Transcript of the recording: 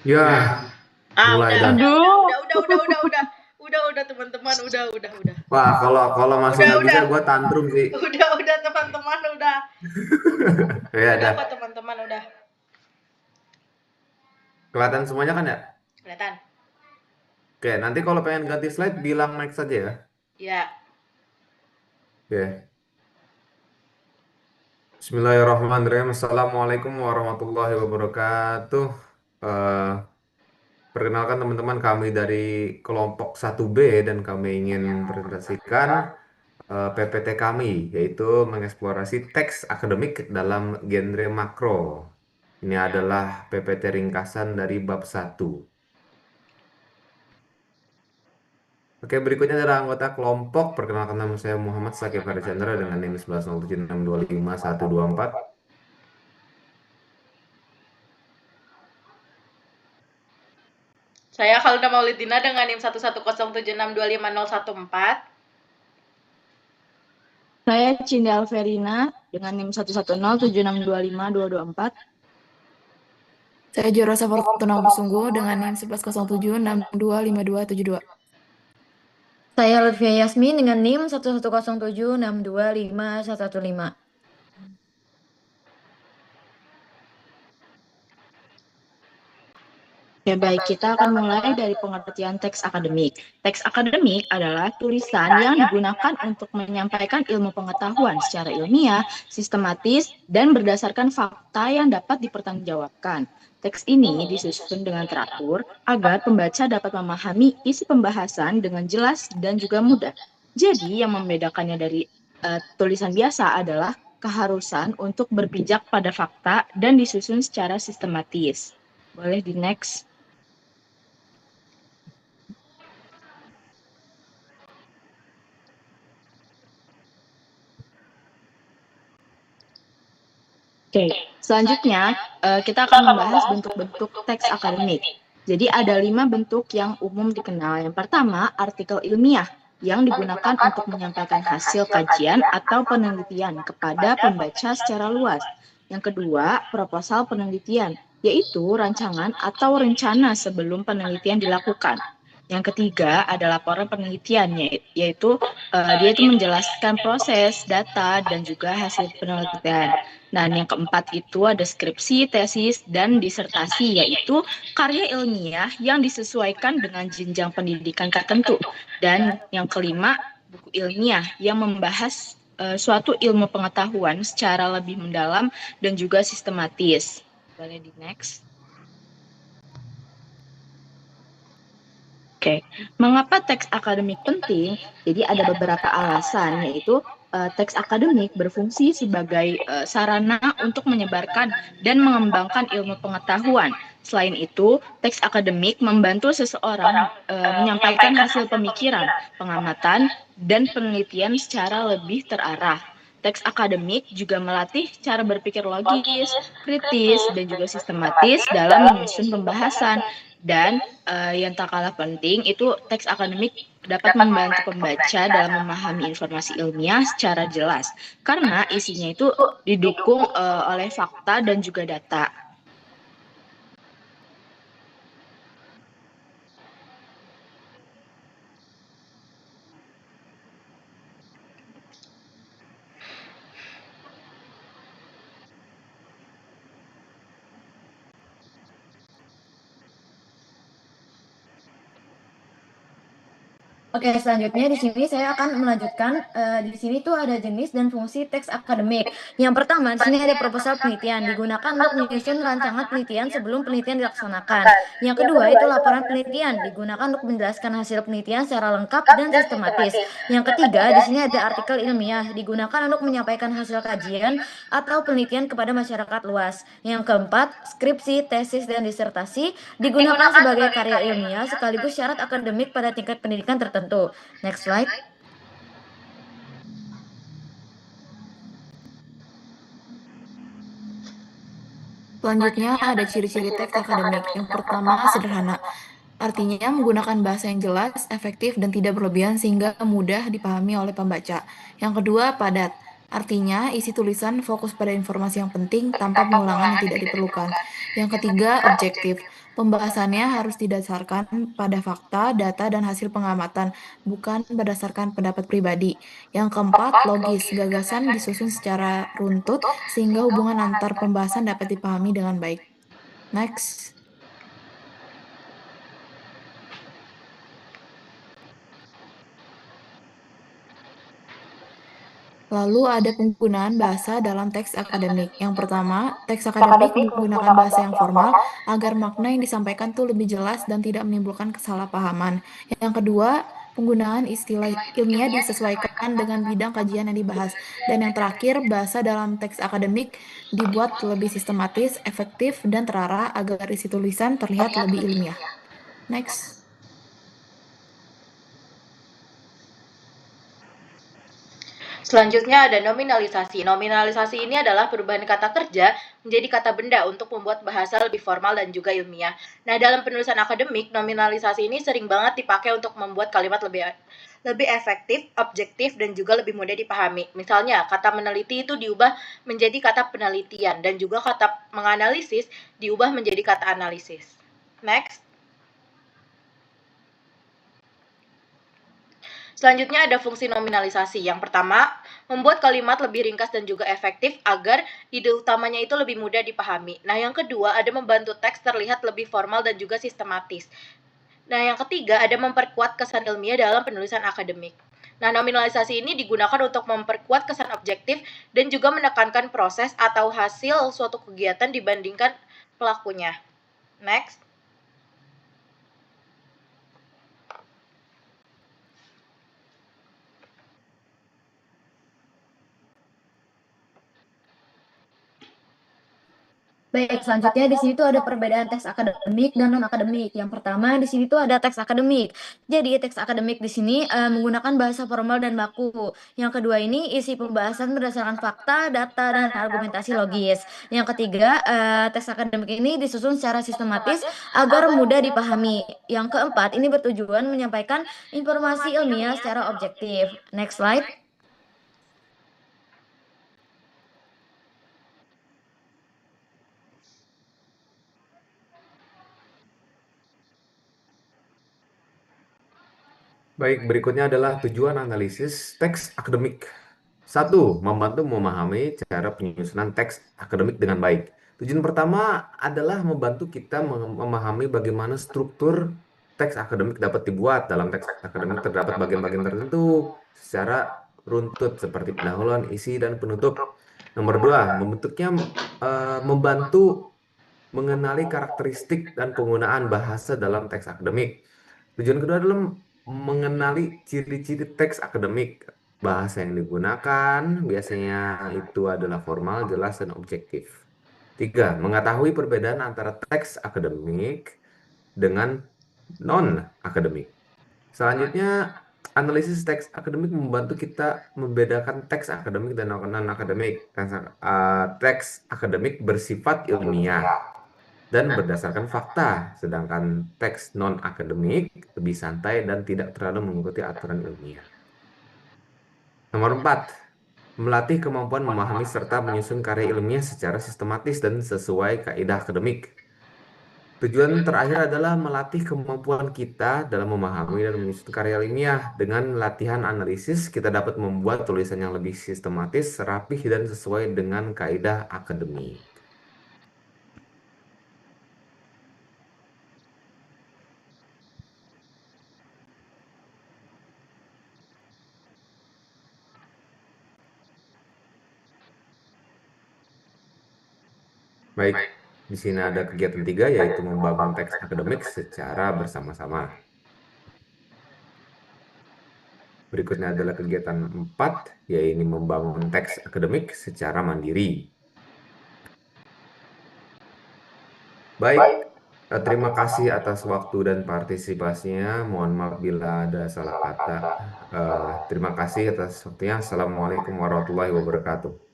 Ya, mulai Udah, dah. Aduh. udah teman-teman, udah. Wah, kalau kalau masih nggak bisa, Udah. gue tantrum sih. Udah teman-teman, udah. Ya, Udah dah. kok teman-teman, udah. Kelihatan semuanya kan ya? Kelihatan? Oke, nanti kalau pengen ganti slide, bilang mic saja ya. Ya. Oke. Bismillahirrahmanirrahim. Assalamualaikum warahmatullahi wabarakatuh. Eh, Perkenalkan teman-teman, kami dari kelompok 1B dan kami ingin presentasikan PPT kami, yaitu mengeksplorasi teks akademik dalam genre makro. Ini adalah PPT ringkasan dari bab 1. Oke, berikutnya adalah anggota kelompok. Perkenalkan, nama saya Muhammad Sakif Harychandra dengan NIM 19076255124. Saya Khalida Maulidina dengan NIM 11076250014. Saya Cindy Alverina dengan NIM 11076252224. Saya Jorosa Fortuna Pusunggu dengan NIM 1107625272. Saya Lutfia Yasmin dengan NIM 11076255115. Ya baik, kita akan mulai dari pengertian teks akademik. Teks akademik adalah tulisan yang digunakan untuk menyampaikan ilmu pengetahuan secara ilmiah, sistematis, dan berdasarkan fakta yang dapat dipertanggungjawabkan. Teks ini disusun dengan teratur agar pembaca dapat memahami isi pembahasan dengan jelas dan juga mudah. Jadi yang membedakannya dari tulisan biasa adalah keharusan untuk berpijak pada fakta dan disusun secara sistematis. Boleh di next. Oke, selanjutnya kita akan membahas bentuk-bentuk teks akademik. Jadi ada 5 bentuk yang umum dikenal. Yang pertama, artikel ilmiah yang digunakan untuk menyampaikan hasil kajian atau penelitian kepada pembaca secara luas. Yang kedua, proposal penelitian, yaitu rancangan atau rencana sebelum penelitian dilakukan. Yang ketiga ada laporan penelitian, yaitu dia itu menjelaskan proses, data, dan juga hasil penelitian. Dan yang keempat itu ada skripsi, tesis, dan disertasi, yaitu karya ilmiah yang disesuaikan dengan jenjang pendidikan tertentu. Dan yang kelima, buku ilmiah yang membahas suatu ilmu pengetahuan secara lebih mendalam dan juga sistematis. Boleh di next. Oke, mengapa teks akademik penting? Jadi ada beberapa alasan, yaitu teks akademik berfungsi sebagai sarana untuk menyebarkan dan mengembangkan ilmu pengetahuan. Selain itu, teks akademik membantu seseorang menyampaikan hasil pemikiran, pengamatan, dan penelitian secara lebih terarah. Teks akademik juga melatih cara berpikir logis, kritis, dan juga sistematis dalam menyusun pembahasan. Dan yang tak kalah penting itu teks akademik dapat membantu pembaca dalam memahami informasi ilmiah secara jelas karena isinya itu didukung oleh fakta dan juga data. Oke, selanjutnya di sini saya akan melanjutkan. Di sini tuh ada jenis dan fungsi teks akademik. Yang pertama, di sini ada proposal penelitian digunakan untuk menyusun rancangan penelitian sebelum penelitian dilaksanakan. Yang kedua itu laporan penelitian digunakan untuk menjelaskan hasil penelitian secara lengkap dan sistematis. Yang ketiga, di sini ada artikel ilmiah digunakan untuk menyampaikan hasil kajian atau penelitian kepada masyarakat luas. Yang keempat, skripsi, tesis, dan disertasi digunakan sebagai karya ilmiah sekaligus syarat akademik pada tingkat pendidikan tertentu. Next slide. Selanjutnya ada ciri-ciri teks akademik. Yang pertama, sederhana. Artinya menggunakan bahasa yang jelas, efektif, dan tidak berlebihan sehingga mudah dipahami oleh pembaca. Yang kedua, padat. Artinya, isi tulisan fokus pada informasi yang penting tanpa pengulangan yang tidak diperlukan. Yang ketiga, objektif. Pembahasannya harus didasarkan pada fakta, data, dan hasil pengamatan, bukan berdasarkan pendapat pribadi. Yang keempat, logis. Gagasan disusun secara runtut sehingga hubungan antar pembahasan dapat dipahami dengan baik. Next. Lalu ada penggunaan bahasa dalam teks akademik. Yang pertama, teks akademik menggunakan bahasa yang formal agar makna yang disampaikan tuh lebih jelas dan tidak menimbulkan kesalahpahaman. Yang kedua, penggunaan istilah ilmiah disesuaikan dengan bidang kajian yang dibahas. Dan yang terakhir, bahasa dalam teks akademik dibuat lebih sistematis, efektif, dan terarah agar isi tulisan terlihat lebih ilmiah. Next. Selanjutnya ada nominalisasi. Nominalisasi ini adalah perubahan kata kerja menjadi kata benda untuk membuat bahasa lebih formal dan juga ilmiah. Nah, dalam penulisan akademik, nominalisasi ini sering banget dipakai untuk membuat kalimat lebih efektif, objektif, dan juga lebih mudah dipahami. Misalnya, kata meneliti itu diubah menjadi kata penelitian, dan juga kata menganalisis diubah menjadi kata analisis. Next. Selanjutnya ada fungsi nominalisasi. Yang pertama, membuat kalimat lebih ringkas dan juga efektif agar ide utamanya itu lebih mudah dipahami. Nah, yang kedua ada membantu teks terlihat lebih formal dan juga sistematis. Nah, yang ketiga ada memperkuat kesan ilmiah dalam penulisan akademik. Nah, nominalisasi ini digunakan untuk memperkuat kesan objektif dan juga menekankan proses atau hasil suatu kegiatan dibandingkan pelakunya. Next. Baik, selanjutnya di sini tuh ada perbedaan teks akademik dan non akademik. Yang pertama di sini tuh ada teks akademik. Jadi teks akademik di sini menggunakan bahasa formal dan baku. Yang kedua ini isi pembahasan berdasarkan fakta, data, dan argumentasi logis. Yang ketiga, teks akademik ini disusun secara sistematis agar mudah dipahami. Yang keempat, ini bertujuan menyampaikan informasi ilmiah secara objektif. Next slide. Baik, berikutnya adalah tujuan analisis teks akademik. 1. Membantu memahami cara penyusunan teks akademik dengan baik. Tujuan pertama adalah membantu kita memahami bagaimana struktur teks akademik dapat dibuat. Dalam teks akademik terdapat bagian-bagian tertentu secara runtut seperti pendahuluan, isi, dan penutup. Nomor 2, membantu mengenali karakteristik dan penggunaan bahasa dalam teks akademik. Tujuan kedua adalah mengenali ciri-ciri teks akademik. Bahasa yang digunakan biasanya itu adalah formal, jelas, dan objektif. 3. Mengetahui perbedaan antara teks akademik dengan non-akademik. Selanjutnya, analisis teks akademik membantu kita membedakan teks akademik dan non-akademik. Teks akademik bersifat ilmiah dan berdasarkan fakta, sedangkan teks non-akademik lebih santai dan tidak terlalu mengikuti aturan ilmiah. Nomor 4, melatih kemampuan memahami serta menyusun karya ilmiah secara sistematis dan sesuai kaidah akademik. Tujuan terakhir adalah melatih kemampuan kita dalam memahami dan menyusun karya ilmiah. Dengan latihan analisis, kita dapat membuat tulisan yang lebih sistematis, rapih, dan sesuai dengan kaidah akademik. Baik, di sini ada kegiatan 3, yaitu membangun teks akademik secara bersama-sama. Berikutnya adalah kegiatan 4, yaitu membangun teks akademik secara mandiri. Baik, terima kasih atas waktu dan partisipasinya. Mohon maaf bila ada salah kata. Terima kasih atas waktunya. Assalamualaikum warahmatullahi wabarakatuh.